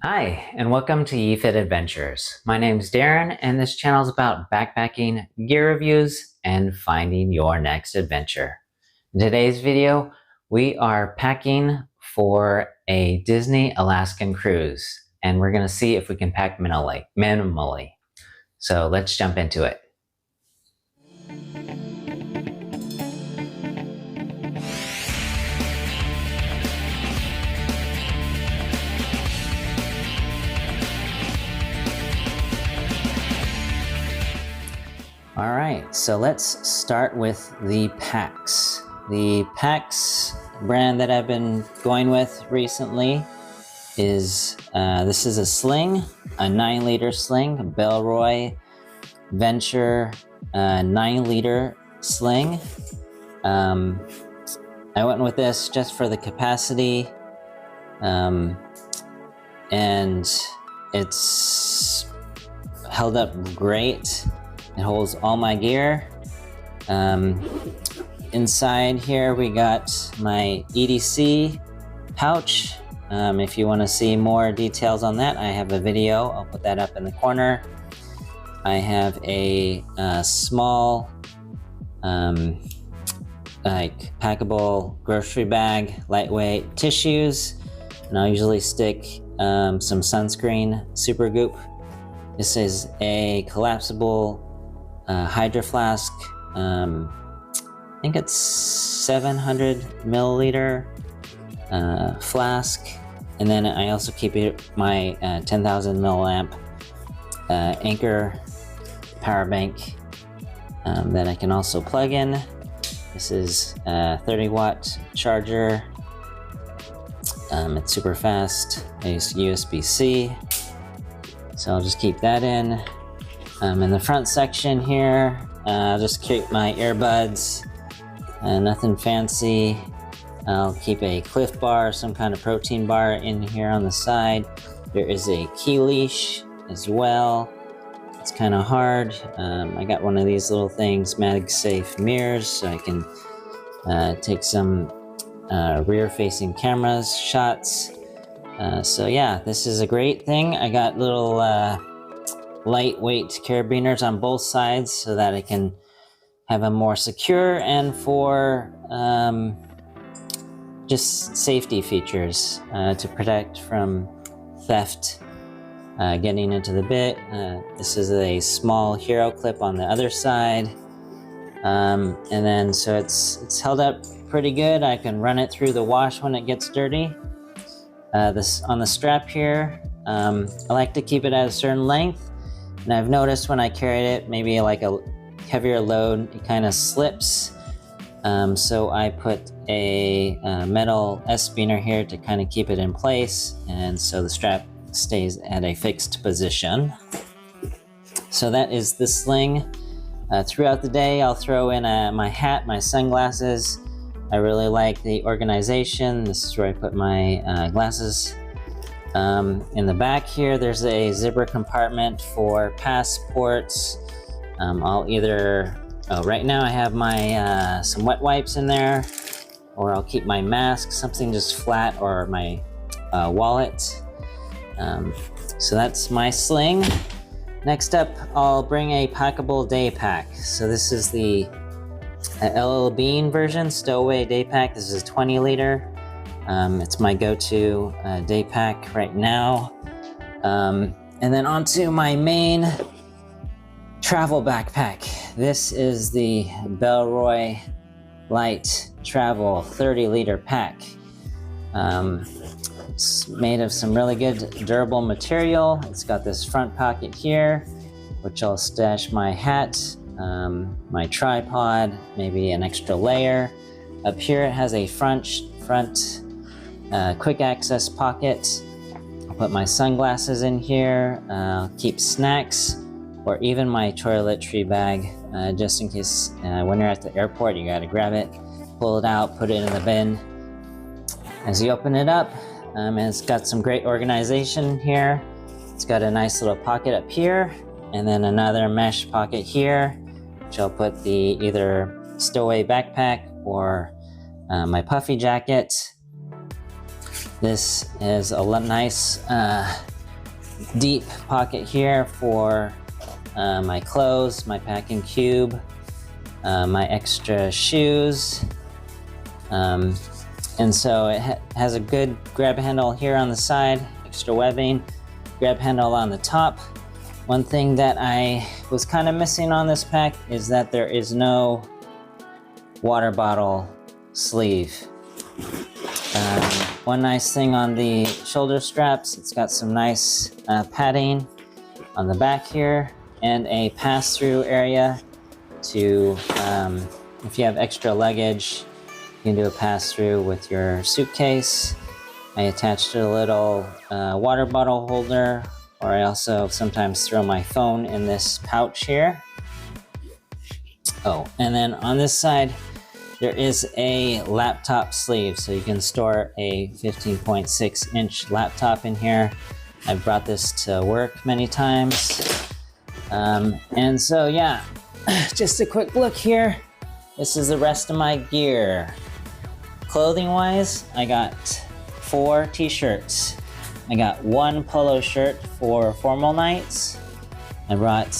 Hi, and welcome to YeeFit Adventures. My name's Darren, and this channel is about backpacking, gear reviews, and finding your next adventure. In today's video, we are packing for a Disney Alaskan Cruise, and we're going to see if we can pack minimally. So let's jump into it. All right, so let's start with the Pax. The Pax brand that I've been going with recently is, this is a sling, a 9-liter sling, a Bellroy Venture 9-liter sling. I went with this just for the capacity, and it's held up great. It holds all my gear. Inside here we got my EDC pouch. If you want to see more details on that, I have a video. I'll put that up in the corner. I have a small like packable grocery bag, lightweight tissues, and I'll usually stick some sunscreen super goop. This is a collapsible Hydro Flask. I think it's 700 milliliter flask, and then I also keep my 10,000 milliamp Anchor power bank that I can also plug in. This is a 30-watt charger. It's super fast. I use USB-C, so I'll just keep that in. In the front section here, I'll just keep my earbuds, nothing fancy. I'll keep a Cliff Bar, some kind of protein bar in here on the side. There is a key leash as well. It's kind of hard. I got one of these little things, MagSafe mirrors, so I can take some rear-facing cameras shots. So yeah, this is a great thing. I got little lightweight carabiners on both sides so that I can have a more secure and for just safety features to protect from theft getting into the bit. This is a small hero clip on the other side, and then so it's held up pretty good. I can run it through the wash when it gets dirty. This on the strap here, I like to keep it at a certain length. And I've noticed when I carried it, maybe like a heavier load, it kind of slips. So I put a metal S-spinner here to kind of keep it in place, and so the strap stays at a fixed position. So that is the sling. Throughout the day, I'll throw in my hat, my sunglasses. I really like the organization. This is where I put my glasses. In the back here, there's a zipper compartment for passports. I'll either, right now I have my some wet wipes in there, or I'll keep my mask, something just flat, or my wallet. So that's my sling. Next up, I'll bring a packable day pack. So this is the LL Bean version, stowaway day pack. This is 20 liter. It's my go-to day pack right now. And then onto my main travel backpack. This is the Bellroy Lite Travel 30-liter pack. It's made of some really good durable material. It's got this front pocket here, which I'll stash my hat, my tripod, maybe an extra layer. Up here it has a front quick access pocket. I'll put my sunglasses in here. I'll keep snacks or even my toiletry bag, just in case when you're at the airport you gotta grab it, pull it out, put it in the bin. As you open it up, and it's got some great organization here. It's got a nice little pocket up here, and then another mesh pocket here, which I'll put the either stowaway backpack or my puffy jacket. This is a nice deep pocket here for my clothes, my packing cube, my extra shoes. And so it has a good grab handle here on the side, extra webbing, grab handle on the top. One thing that I was kind of missing on this pack is that there is no water bottle sleeve. One nice thing on the shoulder straps, it's got some nice padding on the back here and a pass-through area to, if you have extra luggage, you can do a pass-through with your suitcase. I attached a little water bottle holder, or I also sometimes throw my phone in this pouch here. Oh, and then on this side, there is a laptop sleeve, so you can store a 15.6-inch laptop in here. I've brought this to work many times. And so yeah, just a quick look here. This is the rest of my gear. Clothing-wise, I got 4 t-shirts. I got 1 polo shirt for formal nights. I brought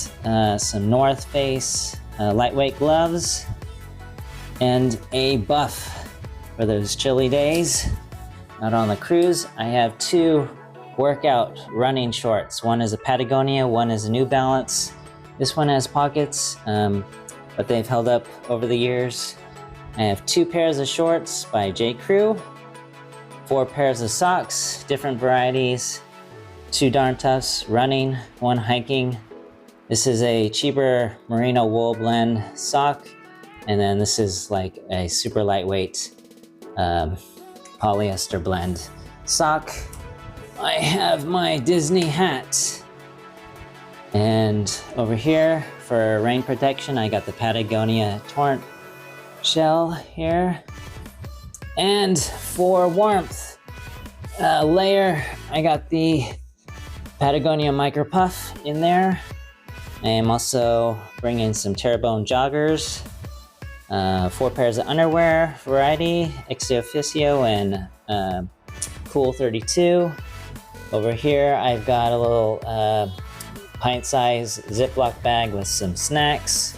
some North Face lightweight gloves and a buff for those chilly days out on the cruise. I have 2 workout running shorts. One is a Patagonia, one is a New Balance. This one has pockets, but they've held up over the years. I have 2 pairs of shorts by J. Crew, 4 pairs of socks, different varieties, 2 Darn Toughs running, 1 hiking. This is a cheaper merino wool blend sock, and then this is like a super lightweight polyester blend sock. I have my Disney hat. And over here for rain protection, I got the Patagonia Torrent shell here. And for warmth layer, I got the Patagonia Micro Puff in there. I am also bringing some Terrebonne joggers, 4 pairs of underwear variety, ExOfficio and Cool 32. Over here, I've got a little pint-sized Ziploc bag with some snacks.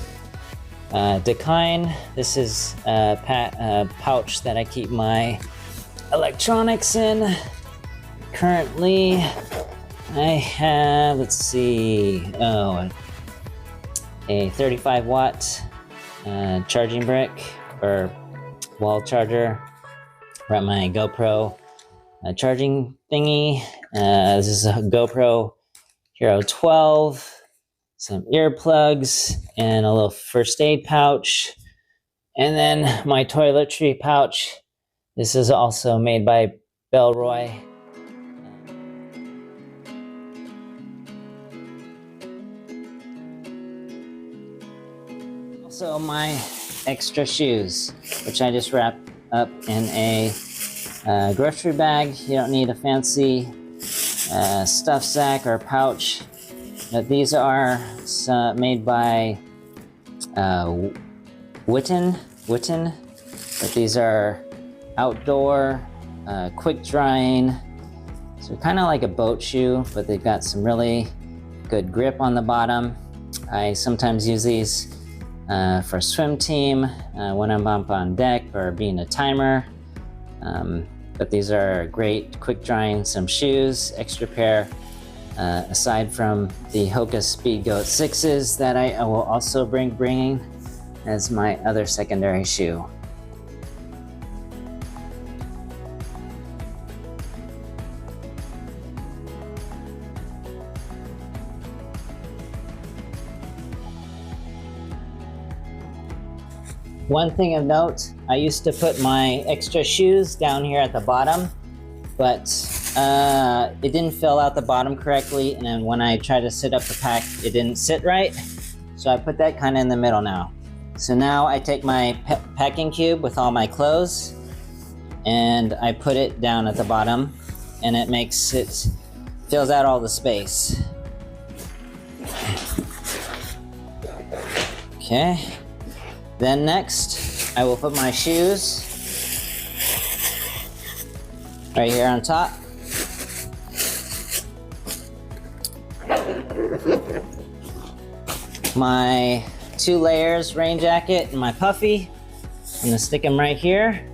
Decline, this is a pouch that I keep my electronics in. Currently, I have, let's see, a 35 watt charging brick or wall charger. Brought my GoPro charging thingy. This is a GoPro Hero 12, some earplugs, and a little first aid pouch. And then my toiletry pouch. This is also made by Bellroy. Also my extra shoes, which I just wrapped up in a grocery bag. You don't need a fancy stuff sack or pouch. But these are made by Witten. But these are outdoor, quick drying. So kind of like a boat shoe, but they've got some really good grip on the bottom. I sometimes use these for swim team when I'm up on deck or being a timer. But these are great quick drying some shoes, extra pair, aside from the Hoka Speed Goat 6s that I will also bringing as my other secondary shoe. One thing of note, I used to put my extra shoes down here at the bottom, but it didn't fill out the bottom correctly, and then when I tried to sit up the pack, it didn't sit right. So I put that kind of in the middle now. So now I take my packing cube with all my clothes, and I put it down at the bottom, and it fills out all the space. Okay. Then next, I will put my shoes right here on top. My 2 layers rain jacket and my puffy. I'm gonna stick them right here.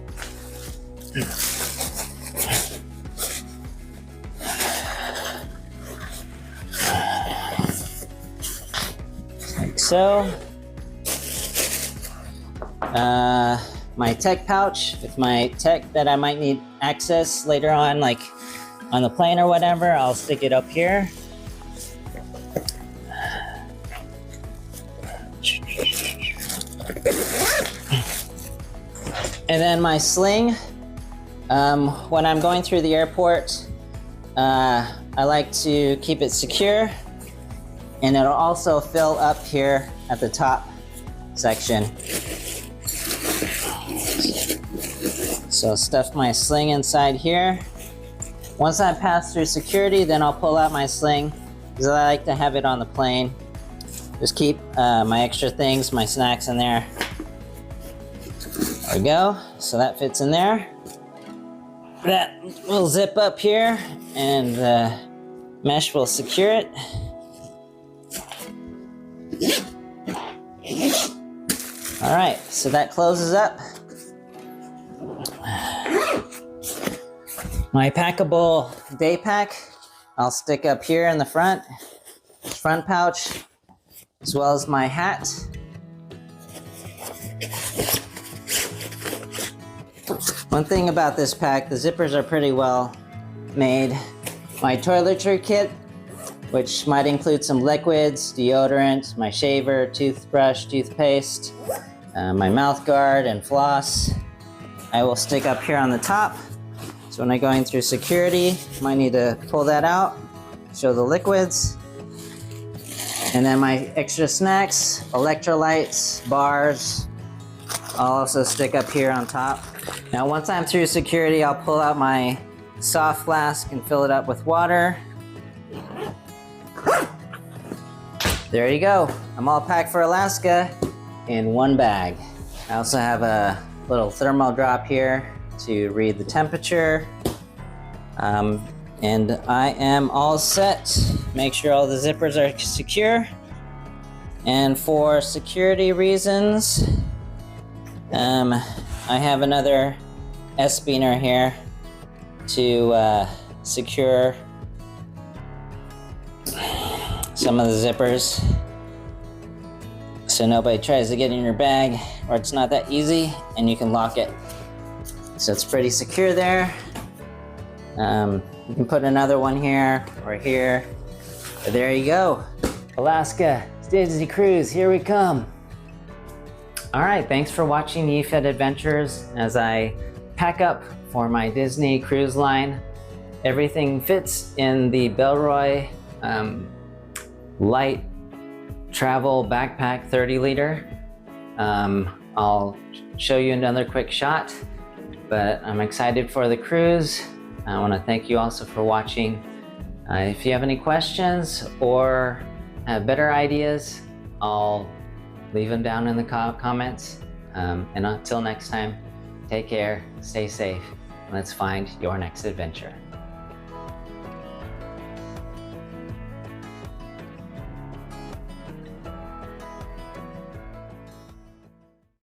Like so. My tech pouch with my tech that I might need access later on, like on the plane or whatever, I'll stick it up here. And then my sling, when I'm going through the airport, I like to keep it secure, and it'll also fill up here at the top section. So stuff my sling inside here. Once I pass through security, then I'll pull out my sling, because I like to have it on the plane. Just keep my extra things, my snacks in there. There we go, so that fits in there. That will zip up here, and the mesh will secure it. All right, so that closes up. My packable day pack, I'll stick up here in the front pouch, as well as my hat. One thing about this pack, the zippers are pretty well made. My toiletry kit, which might include some liquids, deodorant, my shaver, toothbrush, toothpaste, my mouth guard and floss, I will stick up here on the top. So when I'm going through security, might need to pull that out, show the liquids. And then my extra snacks, electrolytes, bars, I'll also stick up here on top. Now once I'm through security, I'll pull out my soft flask and fill it up with water. There you go. I'm all packed for Alaska in one bag. I also have a little thermal drop here to read the temperature. And I am all set. Make sure all the zippers are secure. And for security reasons, I have another S-beaner here to secure some of the zippers, so nobody tries to get in your bag, or it's not that easy, and you can lock it. So it's pretty secure there. You can put another one here or here. But there you go. Alaska Disney Cruise, here we come. All right, thanks for watching YeeFit Adventures as I pack up for my Disney Cruise Line. Everything fits in the Bellroy Lite travel backpack 30-liter. I'll show you another quick shot, but I'm excited for the cruise. I want to thank you also for watching. If you have any questions or have better ideas, I'll leave them down in the comments. And until next time, take care, stay safe, and let's find your next adventure.